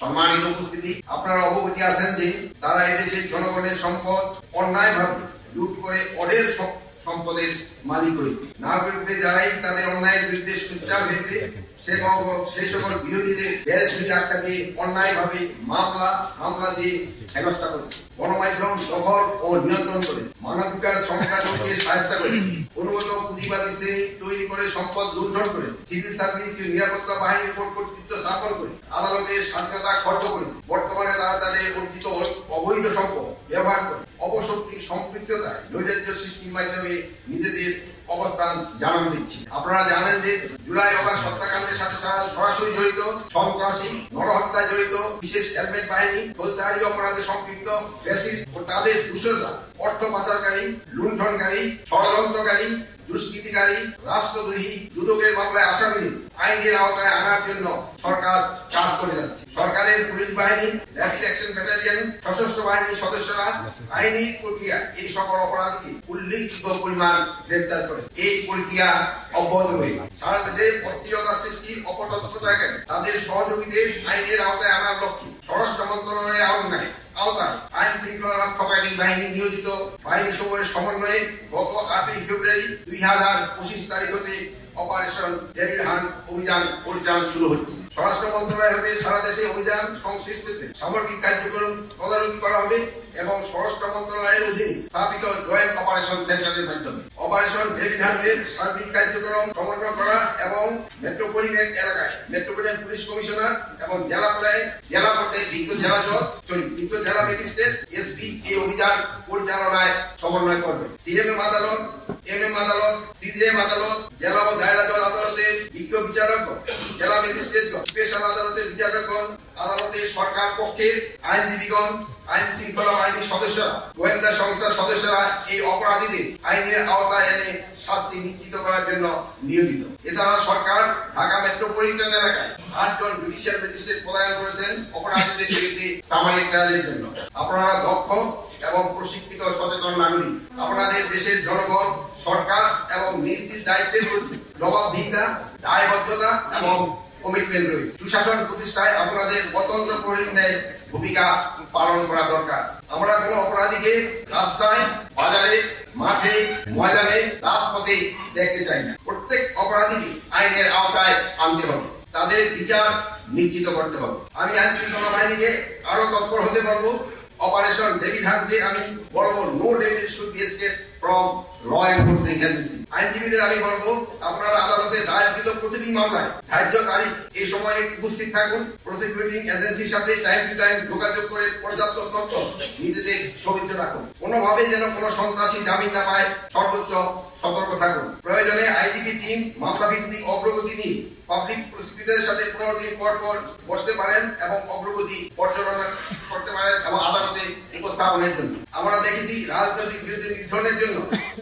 সম্মানিত উপস্থিতি, আপনারা অবগতি আছেন যে তারা এদেশের জনগণের সম্পদ অন্যায়ভাবে লুট করে অঢেল সম্পদের মালিক হয়েছে। নাগরিকদের যারাই তাদের অন্যায়ের বিরুদ্ধে সোচ্চার হয়েছে সেই সকল বিরোধীদের বেড়ে আটকাকে অন্যায়ভাবে হামলা দিয়ে হেনস্থা করেছে। গণমাধ্যম দখল ও নিয়ন্ত্রণ করেছে। মানবাধিকার সংস্থাগুলোকে সাহায্য করেছে। অনুগত পুঁজিবাদী শ্রেণী তৈরি করে সম্পদ লুণ্ঠন করেছে। সিভিল সার্ভিস ও নিরাপত্তা বাহিনীর উপর কর্তৃত্ব স্থাপন করে আদালতের স্বাধীনতা খর্ব করেছে। বর্তমানে তারা তাদের অর্জিত অবৈধ সম্পদ ব্যবহার করে অপশক্তি সম্পৃক্ততায় নৈরাজ্য সৃষ্টির মাধ্যমে নিজেদের অবস্থান জানান দিচ্ছি। আপনারা জানেন যে জুলাই অগাস্ট হত্যাকাণ্ডের সাথে সরাসরি জড়িত, সন্ত্রাসী, নরহত্যায় জড়িত বিশেষ হেলমেট বাহিনী, ফৌজদারি অপরাধে সম্পৃক্ত ফ্যাসিস্ট ও তাদের দূষণরা অর্থ পাচারকারী, লুণ্ঠনকারী, ষড়যন্ত্রকারী, দুষ্কৃতিকারী, রাষ্ট্রদ্রোহী, দুদকের মামলায় আসামিদের আইনের আওতায় আনার জন্য সরকার কাজ করে যাচ্ছে। সরকারের পুলিশ বাহিনী, র্যাপিড অ্যাকশন ব্যাটালিয়ন, সশস্ত্র বাহিনীর সদস্যরা আইনি প্রক্রিয়া এই সকল অপরাধীকে উল্লেখিত পরিমাণ গ্রেপ্তার করে। এই প্রক্রিয়া অব্যাহত রয়েছে। সারা দেশে অস্থিরতা সৃষ্টির অপতৎপরতা তাদের সহযোগীদের আইনের আওতায় আনার লক্ষ্যে স্বরাষ্ট্র মন্ত্রণালয়ের আওতায় আইন শৃঙ্খলা রক্ষাকারী বাহিনী নিয়োজিত বাহিনী সমূহের সমন্বয়ে গত 8 ফেব্রুয়ারি 2025 তারিখ হতে অপারেশন ডেভিল হান্ট অভিযান পরিচালনা শুরু হচ্ছে। স্বরাষ্ট্র মন্ত্রণালয় হতে সারা দেশে অভিযান সংশ্লিষ্টতে সামগ্রিক কার্যক্রম তদারকি করা হবে এবং স্বরাষ্ট্র মন্ত্রণালয়ের অধীনে স্থাপিত জয়েন্ট অপারেশন সেন্টারের মাধ্যমে অপারেশন ডেভিল হান্টের সার্বিক কার্যক্রম সমন্বয় করা এবং মেট্রোপলিটন এলাকায় মেট্রোপলিটন পুলিশ কমিশনার এবং জেলা পর্যায়ে বিজ্ঞ জেলা ম্যাজিস্ট্রেট এসপি এই অভিযান পরিচালনায় সমন্বয় করবে। সিএমএম আদালত, এমএম আদালত, সিজিএম আদালত, জেলা ও দায়রা জজ আদালতের বিজ্ঞ বিচারক, জেলা ম্যাজিস্ট্রেট, স্পেশাল আদালতের বিচারকগণ, আদালতের সরকার পক্ষের আইনজীবীগণ, আইন শৃঙ্খলা বাহিনীর সদস্যরা, গোয়েন্দা সংস্থার সদস্যরা এই অপরাধীদের আইনের আওতায় এনে শাস্তি নিশ্চিত করার জন্য নিয়োজিত। এছাড়া সরকার ঢাকা মেট্রোপলিটন এলাকায় 8 জন জুডিশিয়াল ম্যাজিস্ট্রেট প্রদান করেছেন অপরাধীদের বিরুদ্ধে সামারিক ট্রায়ালের জন্য। আপনারা দক্ষ এবং প্রশিক্ষিত সচেতন নাগরিক। আপনাদের দেশের জনগণ, সরকার এবং নিজ নিজ দায়িত্বের প্রতি জবাবদিহিতা, দায়বদ্ধতা এবং কমিটমেন্ট রয়েছে। সুশাসন প্রতিষ্ঠায় আপনাদের অতন্ত্র প্রহরীর ন্যায় ভূমিকা পালন করা দরকার। আমরা কোনো অপরাধীকে রাস্তায়, বাজারে, মাঠে, ময়দানে, রাজপথে দেখতে চাই না। প্রত্যেক অপরাধীকে আইনের আওতায় আনতে হবে, তাদের বিচার নিশ্চিত করতে হবে। আমি আইন শৃঙ্খলা বাহিনীকে আরো তৎপর হতে বলবো। অপারেশন ডেভিল হান্টে আমি বলবো no devil should be escape from law enforcing agency. আইনজীবীদের আমি বলবো আপনারা আদালতে দায়েরকৃত প্রতিটি মামলায় ধার্য তারিখ এই সময়ে উপস্থিত থাকুন। প্রসিকিউটিং এজেন্সির সাথে টাইম টু টাইম যোগাযোগ করে পর্যাপ্ত তথ্য নিজেদের সমিতি রাখুন। কোনোভাবে যেন কোনো সন্ত্রাসী জামিন না পায় সর্বোচ্চ সতর্ক থাকুন। প্রয়োজনে আইজিপি টিম মামলা ভিত্তিক অগ্রগতি নিয়ে পাবলিক প্রসিকিউটরের সাথে 15 দিন পর বসতে পারেন এবং অগ্রগতি পর্যালোচনা করতে পারেন এবং আদালতে উপস্থাপনের জন্য। আমরা দেখেছি রাজনৈতিক বিরোধী নিধনের জন্য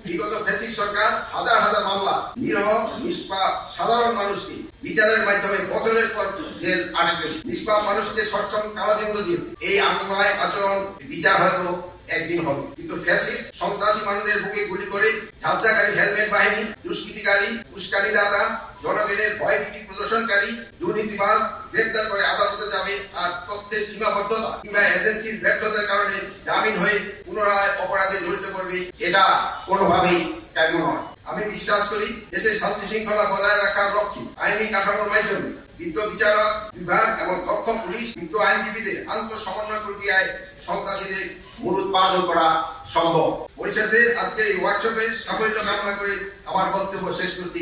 বিগত ফ্যাসিস্ট সরকার হাজার হাজার মামলা নিরহ নিষ্পাপ সাধারণ মানুষকে বিচারের মাধ্যমে বছরের পর জেল আটকে নিষ্পাপ মানুষকে সক্ষম কারাদণ্ড দিয়েছে। এই অন্যায় আচরণ বিচার হয়তো একদিন হবে, কিন্তু ফ্যাসিস্ট সন্ত্রাসী মানুষদের বুকে গুলি করে ঝাঁঝাকারী হেলমেট বাহিনী, দুষ্কৃতিকারী, উস্কানিদাতা, জনগণের ভয়ভীতি প্রদর্শনকারী, দুর্নীতিবাজ গ্রেপ্তার করে আদালতে যাবে আর তথ্যের সীমাবদ্ধতা কিংবা এজেন্সির ব্যর্থতার কারণে জামিন হয়ে পুনরায় অপরাধে জড়িত করবে, এটা কোনোভাবেই কাম্য নয়। আমি বিশ্বাস করি দেশের শান্তি শৃঙ্খলা বজায় রাখার লক্ষ্যে আইনি কাঠামোর মাধ্যমে বিজ্ঞ বিচারক বিভাগ এবং দক্ষ পুলিশ, বিজ্ঞ আইনজীবীদের আন্তঃসমন্বয় প্রক্রিয়ায় সন্ত্রাসীদের মূলোৎপাদন করা সম্ভব। পরিশেষে আজকে এই ওয়ার্কশপে সাফল্য কামনা করে আমার বক্তব্য শেষ করছি।